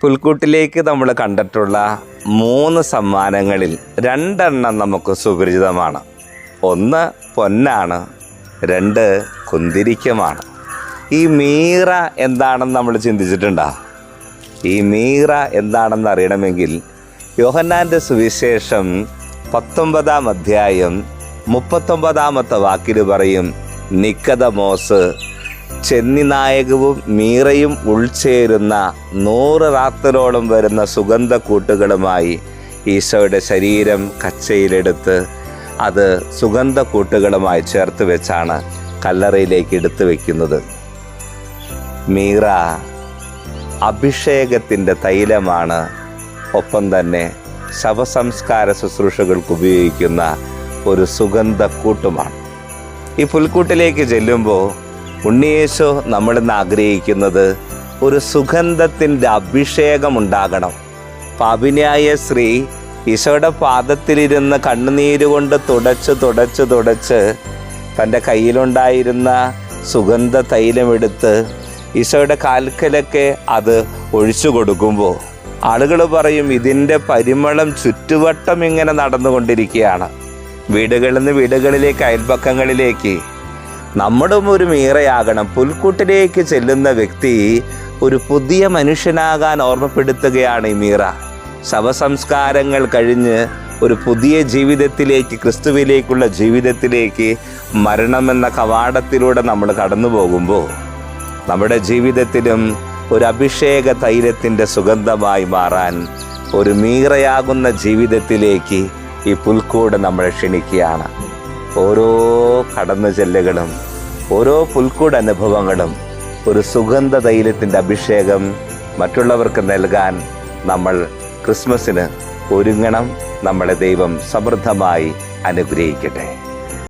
പുൽക്കൂട്ടിലേക്ക് നമ്മൾ കണ്ടിട്ടുള്ള 3 സമ്മാനങ്ങളിൽ 2 നമുക്ക് സുപരിചിതമാണ്. 1 പൊന്നാണ്, 2 കുന്തിരിക്കമാണ്. ഈ മീറ എന്താണെന്ന് നമ്മൾ ചിന്തിച്ചിട്ടുണ്ടോ? ഈ മീറ എന്താണെന്ന് അറിയണമെങ്കിൽ യോഹന്നാൻ്റെ സുവിശേഷം 19-ാം അധ്യായം 39-ാമത്തെ വാക്കിൽ പറയും, നിക്കദമോസ് ചെന്നിനായകവും മീറയും ഉൾച്ചേരുന്ന 100 റാത്തലോളം വരുന്ന സുഗന്ധ കൂട്ടുകളുമായി ഈശോയുടെ ശരീരം കച്ചയിലെടുത്ത് അത് സുഗന്ധ കൂട്ടുകളുമായി ചേർത്ത് വെച്ചാണ് കല്ലറയിലേക്ക് എടുത്തു വയ്ക്കുന്നത്. മീറ അഭിഷേകത്തിൻ്റെ തൈലമാണ്. ഒപ്പം തന്നെ ശവസംസ്കാര ശുശ്രൂഷകൾക്ക് ഉപയോഗിക്കുന്ന ഒരു സുഗന്ധ കൂട്ടുമാണ്. ഈ പുൽക്കൂട്ടിലേക്ക് ചെല്ലുമ്പോൾ ഉണ്ണിയേശു നമ്മളിന്ന് ആഗ്രഹിക്കുന്നത് ഒരു സുഗന്ധത്തിൻ്റെ അഭിഷേകം ഉണ്ടാകണം. പാപിനിയായ സ്ത്രീ ഈശോയുടെ പാദത്തിലിരുന്ന് കണ്ണുനീരുകൊണ്ട് തുടച്ച് തൻ്റെ കയ്യിലുണ്ടായിരുന്ന സുഗന്ധ തൈലമെടുത്ത് ഈശോയുടെ കാൽക്കലൊക്കെ അത് ഒഴിച്ചു കൊടുക്കുമ്പോൾ ആളുകൾ പറയും, ഇതിൻ്റെ പരിമളം ചുറ്റുവട്ടം ഇങ്ങനെ നടന്നുകൊണ്ടിരിക്കുകയാണ്. വീടുകളിൽ നിന്ന് വീടുകളിലേക്ക്, അയൽപക്കങ്ങളിലേക്ക്. നമ്മളും ഒരു മീറയാകണം. പുൽക്കൂട്ടിലേക്ക് ചെല്ലുന്ന വ്യക്തി ഒരു പുതിയ മനുഷ്യനാകാൻ ഓർമ്മപ്പെടുത്തുകയാണ് ഈ മീറ. ശവസംസ്കാരങ്ങൾ കഴിഞ്ഞ് ഒരു പുതിയ ജീവിതത്തിലേക്ക്, ക്രിസ്തുവിലേക്കുള്ള ജീവിതത്തിലേക്ക് മരണമെന്ന കവാടത്തിലൂടെ നമ്മൾ കടന്നു പോകുമ്പോൾ നമ്മുടെ ജീവിതത്തിലും ഒരു അഭിഷേക തൈലത്തിൻ്റെ സുഗന്ധമായി മാറാൻ, ഒരു മീറയാകുന്ന ജീവിതത്തിലേക്ക് ഈ പുൽക്കൂട് നമ്മളെ ക്ഷണിക്കുകയാണ്. ഓരോ കടന്നു ചെല്ലുകളും, ഓരോ പുൽക്കൂട് അനുഭവങ്ങളും ഒരു സുഗന്ധ തൈലത്തിൻ്റെ അഭിഷേകം മറ്റുള്ളവർക്ക് നൽകാൻ നമ്മൾ ക്രിസ്മസിന് ഒരുങ്ങണം. നമ്മളെ ദൈവം സമൃദ്ധമായി അനുഗ്രഹിക്കട്ടെ.